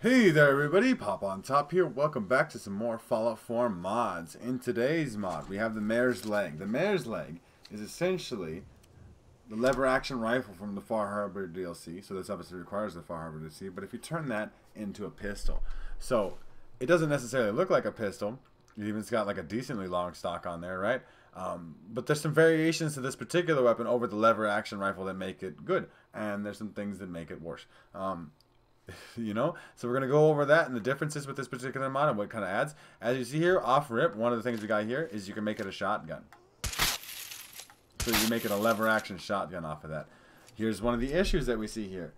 Hey there everybody, Pop on Top here. Welcome back to some more Fallout 4 mods. In today's mod, we have the Mare's Leg. The Mare's Leg is essentially the lever action rifle from the Far Harbor DLC. So this obviously requires the Far Harbor DLC, but if you turn that into a pistol. So it doesn't necessarily look like a pistol. It even's got like a decently long stock on there, right? But there's some variations to this particular weapon over the lever action rifle that make it good. And there's some things that make it worse. So we're going to go over that and the differences with this particular mod and what kind of adds. As you see here, off rip, one of the things we got here is you can make it a shotgun. So you make it a lever action shotgun off of that. Here's one of the issues that we see here.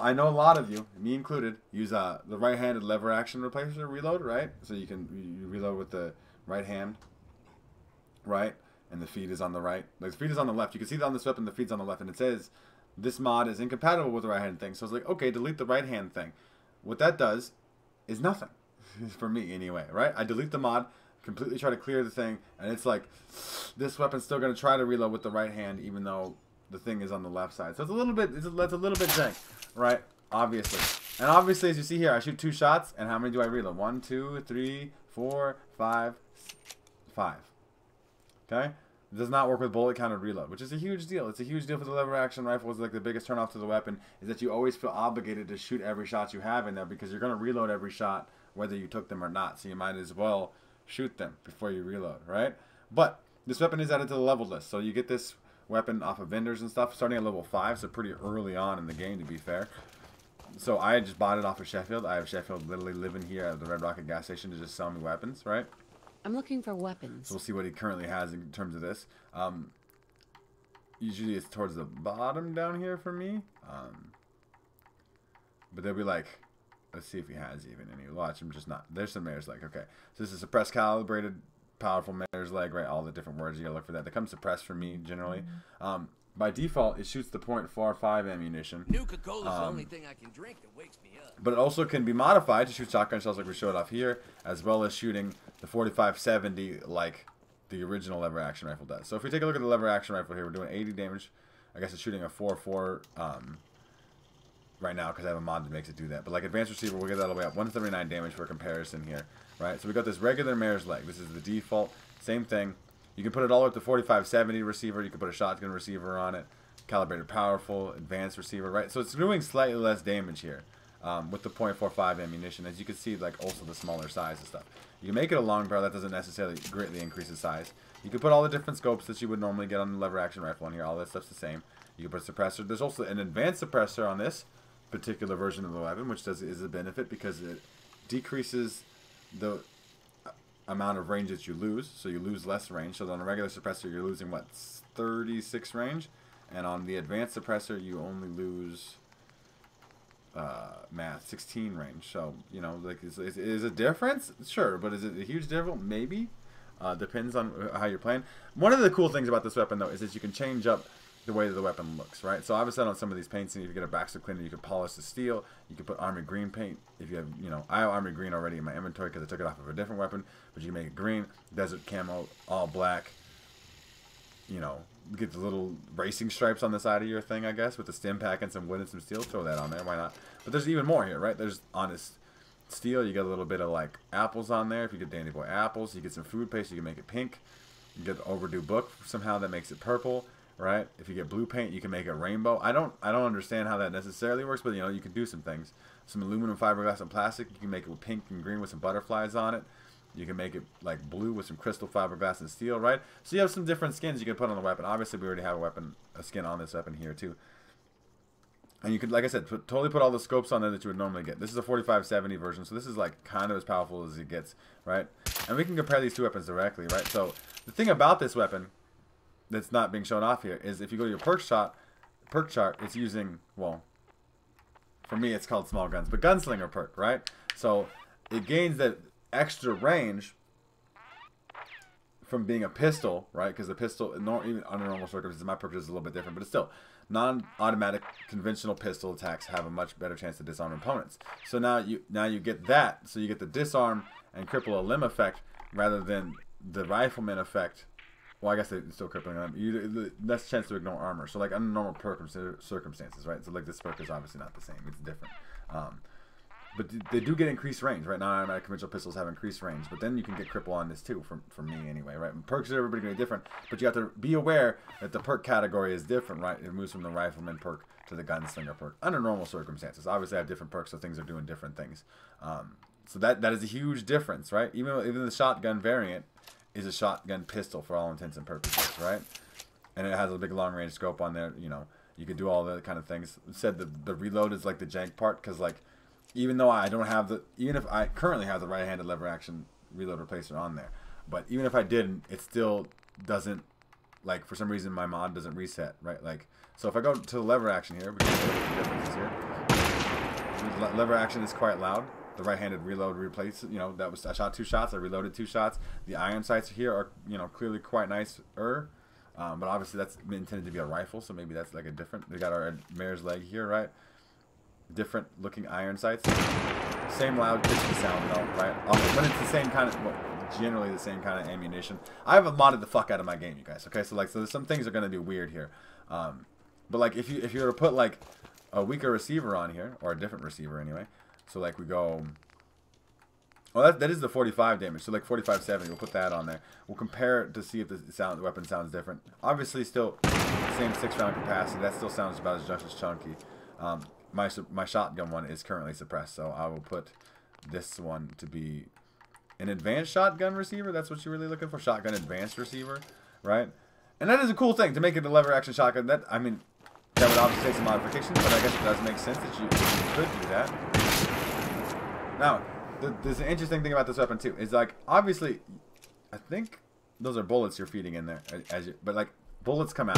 I know a lot of you, me included, use the right-handed lever action replacer reload, right? So you reload with the right hand, right? And the feed is on the right. Like the feed is on the left. You can see that on this weapon, the feed's on the left, and it says this mod is incompatible with the right hand thing. So it's like, okay, delete the right hand thing. What that does is nothing. For me anyway, right? I delete the mod, completely try to clear the thing, and it's like, this weapon's still going to try to reload with the right hand even though the thing is on the left side. So it's a little bit, that's a little bit jank, right? Obviously. And obviously, as you see here, I shoot 2 shots, and how many do I reload? 1, 2, 3, 4, 5, 5. Okay? It does not work with bullet counted reload, which is a huge deal. It's a huge deal for the lever action rifle. It's like the biggest turnoff to the weapon is that you always feel obligated to shoot every shot you have in there because you're going to reload every shot whether you took them or not. So you might as well shoot them before you reload, right? But this weapon is added to the level list. So you get this weapon off of vendors and stuff starting at level 5, so pretty early on in the game to be fair. So I just bought it off of Sheffield. I have Sheffield literally living here at the Red Rocket gas station to just sell me weapons, right? I'm looking for weapons. So we'll see what he currently has in terms of this. Usually it's towards the bottom down here for me. But they'll be like, let's see if he has even any. Watch, I'm just not. There's some Mare's Leg. Okay. So this is suppressed calibrated, powerful Mare's Leg, right? All the different words, you gotta look for that. They come suppressed for me, generally. By default, it shoots the .45 ammunition. Nuka-Cola's the only thing I can drink that wakes me up. But it also can be modified to shoot shotgun shells like we showed off here, as well as shooting the 45-70 like the original lever action rifle does. So if we take a look at the lever action rifle here, we're doing 80 damage. I guess it's shooting a 4.4 right now because I have a mod that makes it do that. But like advanced receiver, we'll get that all the way up. 179 damage for comparison here, right? So we got this regular Mare's Leg. This is the default. Same thing. You can put it all up to 45-70 receiver. You can put a shotgun receiver on it. Calibrated powerful, advanced receiver, right? So it's doing slightly less damage here with the .45 ammunition. As you can see, like also the smaller size and stuff. You can make it a long barrel. That doesn't necessarily greatly increase the size. You can put all the different scopes that you would normally get on the lever action rifle on here. All that stuff's the same. You can put a suppressor. There's also an advanced suppressor on this particular version of the weapon, which is a benefit because it decreases the amount of range that you lose, so you lose less range. So on a regular suppressor, you're losing what, 36 range, and on the advanced suppressor, you only lose 16 range. So you know, like, is a difference? Sure, but is it a huge difference? Maybe. Depends on how you're playing. One of the cool things about this weapon, though, is that you can change up the way that the weapon looks, right? So obviously on some of these paints, if you get a Baxter cleaner, you can polish the steel. You can put army green paint. If you have, I have army green already in my inventory because I took it off of a different weapon, but you can make it green, desert camo, all black. Get the little racing stripes on the side of your thing, I guess, with the stim pack and some wood and some steel. Throw that on there, why not? But there's even more here, right? There's honest steel. You get a little bit of like apples on there. If you get Dandy Boy apples, you get some food paste, you can make it pink. You get the overdue book somehow that makes it purple. Right? If you get blue paint, you can make it rainbow. I don't understand how that necessarily works, but you can do some things. Some aluminum, fiberglass, and plastic. You can make it with pink and green with some butterflies on it. You can make it like blue with some crystal, fiberglass, and steel, right? So you have some different skins you can put on the weapon. Obviously, we already have a skin on this weapon here too. And you could, like I said, totally put all the scopes on there that you would normally get. This is a 45-70 version, so this is like kind of as powerful as it gets, right? And we can compare these two weapons directly, right? So the thing about this weapon that's not being shown off here is if you go to your perk chart, it's using, well, for me it's called small guns, but gunslinger perk, right? So it gains that extra range from being a pistol, right? Because the pistol, even under normal circumstances, my perk is a little bit different, but it's still non-automatic conventional pistol attacks have a much better chance to disarm opponents. So now you get that, so you get the disarm and cripple a limb effect rather than the rifleman effect. Well, I guess they're still crippling them. Less chance to ignore armor. So, like, under normal circumstances, right? So, like, this perk is obviously not the same. It's different. but they do get increased range. Right now, automatic conventional pistols have increased range, but then you can get cripple on this too, for me anyway, right? And perks are everybody going to be different, but you have to be aware that the perk category is different, right? It moves from the rifleman perk to the gunslinger perk under normal circumstances. Obviously, I have different perks, so things are doing different things. So that is a huge difference, right? Even the shotgun variant is a shotgun pistol for all intents and purposes, right? And it has a big long range scope on there. You know, you can do all the kind of things. It said the reload is like the jank part, because like even though I don't have even if I currently have the right-handed lever action reload replacer on there, but even if I didn't, it still doesn't, like, for some reason my mod doesn't reset, right? Like, so if I go to the lever action here, we can see the differences here. The lever action is quite loud. The right-handed reload replace, you know, I shot 2 shots, I reloaded 2 shots. The iron sights here are, you know, clearly quite nice. But obviously that's intended to be a rifle, so maybe that's like a different. We got our mare's leg here, right? Different looking iron sights. Same loud pitchy sound though, right? When it's the same kind of, well, generally the same kind of ammunition. I have modded the fuck out of my game, you guys. Okay, so some things are gonna be weird here. But like if you were to put like a weaker receiver on here, or a different receiver anyway. So like we go. Well, that is the 45 damage. So like 45-70, we'll put that on there. We'll compare it to see if the weapon sounds different. Obviously, still same 6-round capacity. That still sounds about just as chunky. My shotgun one is currently suppressed, so I will put this one to be an advanced shotgun receiver. That's what you're really looking for, shotgun advanced receiver, right? And that is a cool thing to make it a lever action shotgun. That would obviously take some modifications, but I guess it does make sense that you could do that. Now, there's an interesting thing about this weapon too. Is like obviously, I think those are bullets you're feeding in there, but like bullets come out.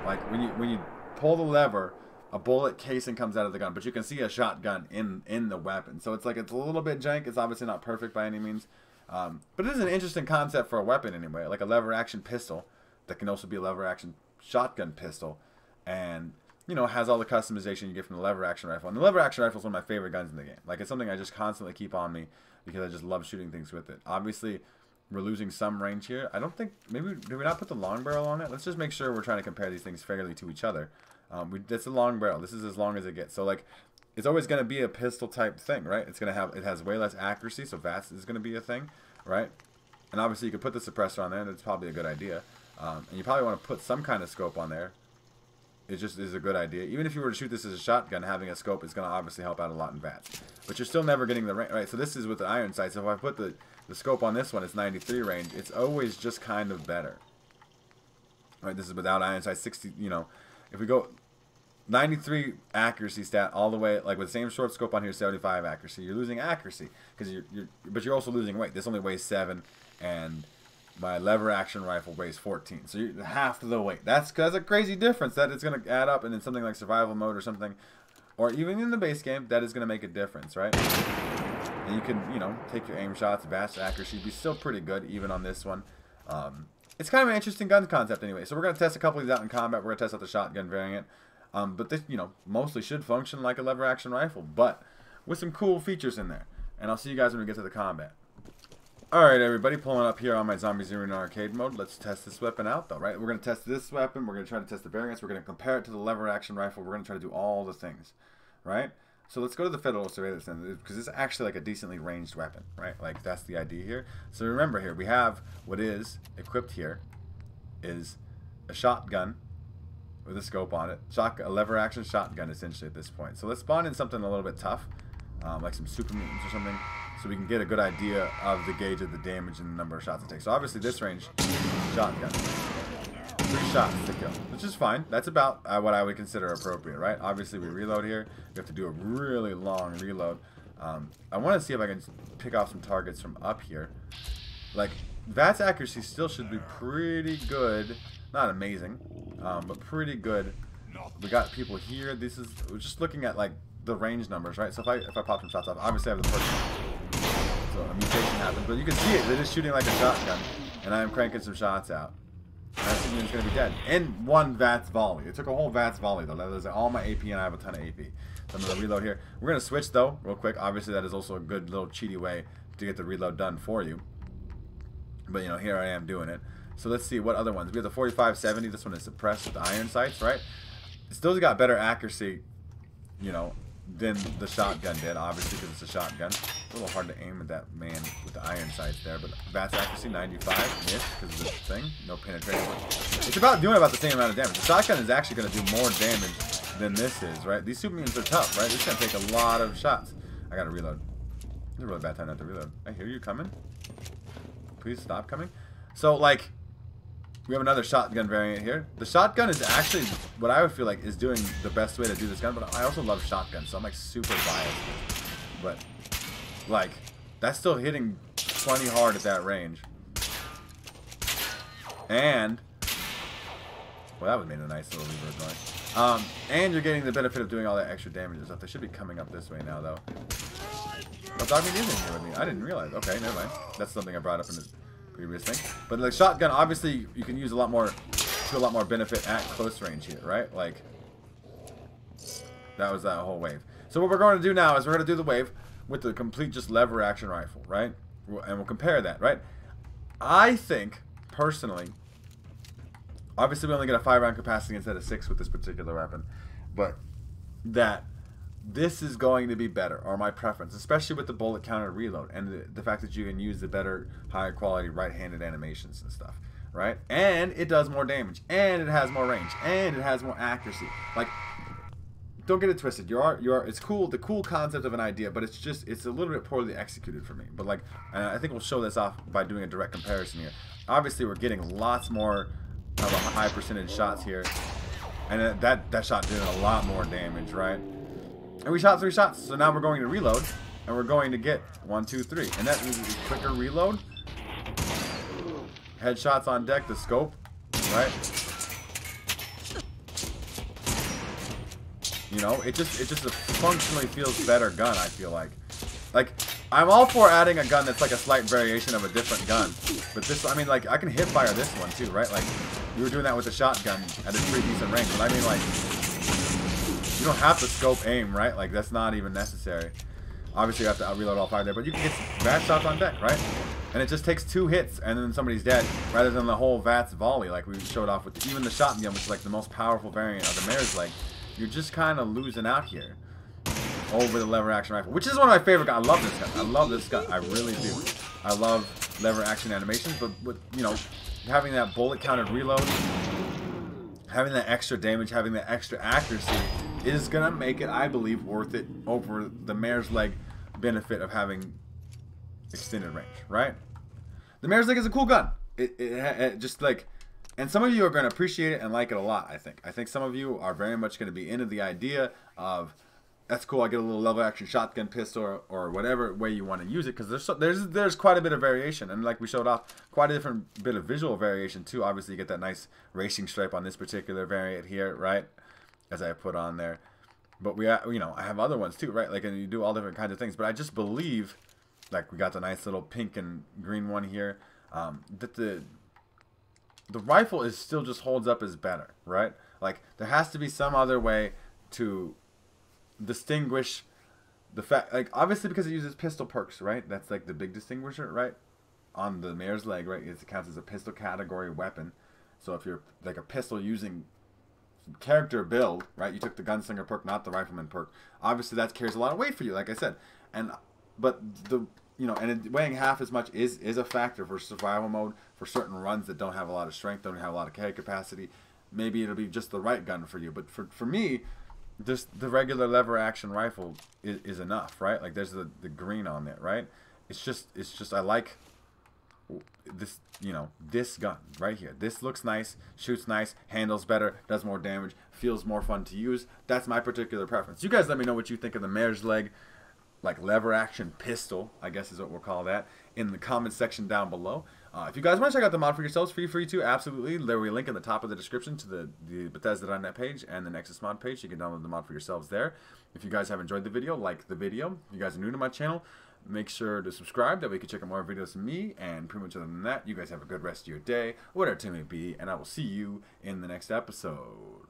Like when you pull the lever, a bullet casing comes out of the gun, but you can see a shotgun in the weapon. So it's like it's a little bit jank. It's obviously not perfect by any means, but it is an interesting concept for a weapon anyway. Like a lever action pistol that can also be a lever action shotgun pistol, and you know, has all the customization you get from the lever action rifle. And the lever action rifle is one of my favorite guns in the game. Like, it's something I just constantly keep on me because I just love shooting things with it. Obviously, we're losing some range here. I don't think, maybe, did we not put the long barrel on it? Let's just make sure we're trying to compare these things fairly to each other. That's a long barrel. This is as long as it gets. So, like, it's always going to be a pistol type thing, right? It's going to have, it has way less accuracy, so VATS is going to be a thing, right? And obviously, you could put the suppressor on there, and it's probably a good idea. And you probably want to put some kind of scope on there. It just is a good idea. Even if you were to shoot this as a shotgun, having a scope is going to obviously help out a lot in VATS. But you're still never getting the range, right? So this is with the iron sight. So if I put the scope on this one, it's 93 range. It's always just kind of better. Right, this is without iron sight, 60, you know. If we go 93 accuracy stat all the way, like with the same short scope on here, 75 accuracy. You're losing accuracy, because but you're also losing weight. This only weighs 7, and my lever action rifle weighs 14, so you're half the weight. That's a crazy difference. That it's going to add up, and in something like survival mode or something, or even in the base game, that is going to make a difference, right? And you can, you know, take your aim shots, vast accuracy, be still pretty good even on this one. It's kind of an interesting gun concept anyway. So we're going to test a couple of these out in combat. We're going to test out the shotgun variant, but this, you know, mostly should function like a lever action rifle, but with some cool features in there. And I'll see you guys when we get to the combat. Alright everybody, pulling up here on my Zombies Arena arcade mode. Let's test this weapon out though, right? We're going to test this weapon, we're going to try to test the variants, we're going to compare it to the lever action rifle, we're going to try to do all the things, right? So let's go to the Federal Surveillance Center, because it's actually like a decently ranged weapon, right? Like that's the idea here. So remember here, we have what is equipped here is a shotgun with a scope on it. A lever action shotgun essentially at this point. So let's spawn in something a little bit tough, like some super mutants or something, so we can get a good idea of the gauge of the damage and the number of shots it takes. So obviously this range, shotgun. 3 shots to kill, which is fine. That's about what I would consider appropriate, right? Obviously we reload here. We have to do a really long reload. I want to see if I can pick off some targets from up here. Like, VATS accuracy still should be pretty good. Not amazing, but pretty good. We got people here. This is, we're just looking at like the range numbers, right? So if I pop some shots off, obviously I have the person. So a mutation happens, but you can see it. They're just shooting like a shotgun, and I am cranking some shots out. And that Indian's gonna be dead. And 1 VATS volley. It took a whole VATS volley though. That is all my AP, and I have a ton of AP. So I'm gonna reload here. We're gonna switch though, real quick. Obviously that is also a good little cheaty way to get the reload done for you. But you know, here I am doing it. So let's see what other ones. We have the 45-70. This one is suppressed with the iron sights, right? It's still got better accuracy, you know, than the shotgun did, obviously, because it's a shotgun. A little hard to aim at that man with the iron sights there, but VATS accuracy 95, missed because of this thing, no penetration. It's about doing about the same amount of damage. The shotgun is actually going to do more damage than this is, right? These super mutants are tough, right? This is going to take a lot of shots. I got to reload. It's a really bad time not to reload. I hear you coming. Please stop coming. So, like, we have another shotgun variant here. The shotgun is actually what I would feel like is doing the best way to do this gun, but I also love shotguns, so I'm like super biased. But, like, that's still hitting plenty hard at that range. And, well, that would make a nice little reverse noise. And you're getting the benefit of doing all that extra damage and stuff. They should be coming up this way now, though. Oh, Dogmeat is in here with me. I didn't realize. Okay, never mind. That's something I brought up in the previous thing. But the shotgun, obviously, you can use a lot more, to a lot more benefit at close range here, right? Like, that was that whole wave. So what we're going to do now is we're going to do the wave with the complete just lever action rifle, right? And we'll compare that, right? I think, personally, obviously we only get a 5-round capacity instead of 6 with this particular weapon, but that this is going to be better, or my preference, especially with the bullet counter reload and the fact that you can use the better, higher quality right-handed animations and stuff, right? And it does more damage, and it has more range, and it has more accuracy. Like, don't get it twisted. It's cool, the cool concept of an idea, but it's a little bit poorly executed for me. But like, I think we'll show this off by doing a direct comparison here. Obviously, we're getting lots more of a high percentage shots here, and that shot did a lot more damage, right? And we shot 3 shots, so now we're going to reload, and we're going to get 1, 2, 3. And that means quicker reload, headshots on deck, the scope, right? You know, it just functionally feels better gun, I feel like. Like, I'm all for adding a gun that's like a slight variation of a different gun. But this, I mean, like, I can hip fire this one too, right? Like, we were doing that with the shotgun at a pretty decent range. But I mean, like, you don't have to scope aim, right? Like, that's not even necessary. Obviously, you have to reload all 5 there, but you can get VATS shots on deck, right? And it just takes 2 hits, and then somebody's dead, rather than the whole VATS volley, like we showed off with even the shotgun, which is like the most powerful variant of the Mare's leg. You're just kind of losing out here over the lever action rifle, which is one of my favorite guns. I love this gun. I love this gun. I really do. I love lever action animations, but with, you know, having that bullet counted reload, having that extra damage, having that extra accuracy is gonna make it, I believe, worth it over the Mare's leg benefit of having extended range, right? The Mare's leg is a cool gun. It just like, and some of you are going to appreciate it and like it a lot, I think. I think some of you are very much going to be into the idea of, that's cool, I get a little lever action shotgun pistol or whatever way you want to use it, because there's quite a bit of variation, and like we showed off, quite a different bit of visual variation too. Obviously you get that nice racing stripe on this particular variant here, right, as I put on there. But we, you know, I have other ones too, right? Like, and you do all different kinds of things. But I just believe, like, we got the nice little pink and green one here, that the rifle is still just holds up as better, right? Like, there has to be some other way to distinguish the fact, like, obviously because it uses pistol perks, right? That's like the big distinguisher, right? On the Mare's leg, right? It counts as a pistol category weapon. So if you're like a pistol using character build, right? You took the gunslinger perk, not the rifleman perk. Obviously that carries a lot of weight for you, like I said. But the, you know, and weighing half as much is a factor for survival mode, for certain runs that don't have a lot of strength, don't have a lot of carry capacity. Maybe it'll be just the right gun for you. But for me, just the regular lever action rifle is enough, right? Like, there's the green on there, right? It's just I like this, you know, this gun right here. This looks nice, shoots nice, handles better, does more damage, feels more fun to use. That's my particular preference. You guys let me know what you think of the Mare's leg, like, lever action pistol, I guess is what we'll call that, in the comment section down below. If you guys want to check out the mod for yourselves, feel free to, absolutely. There will be a link in the top of the description to the Bethesda.net page and the Nexus mod page. You can download the mod for yourselves there. If you guys have enjoyed the video, like the video. If you guys are new to my channel, make sure to subscribe. That way you can check out more videos from me. And pretty much other than that, you guys have a good rest of your day, whatever it may be, and I will see you in the next episode.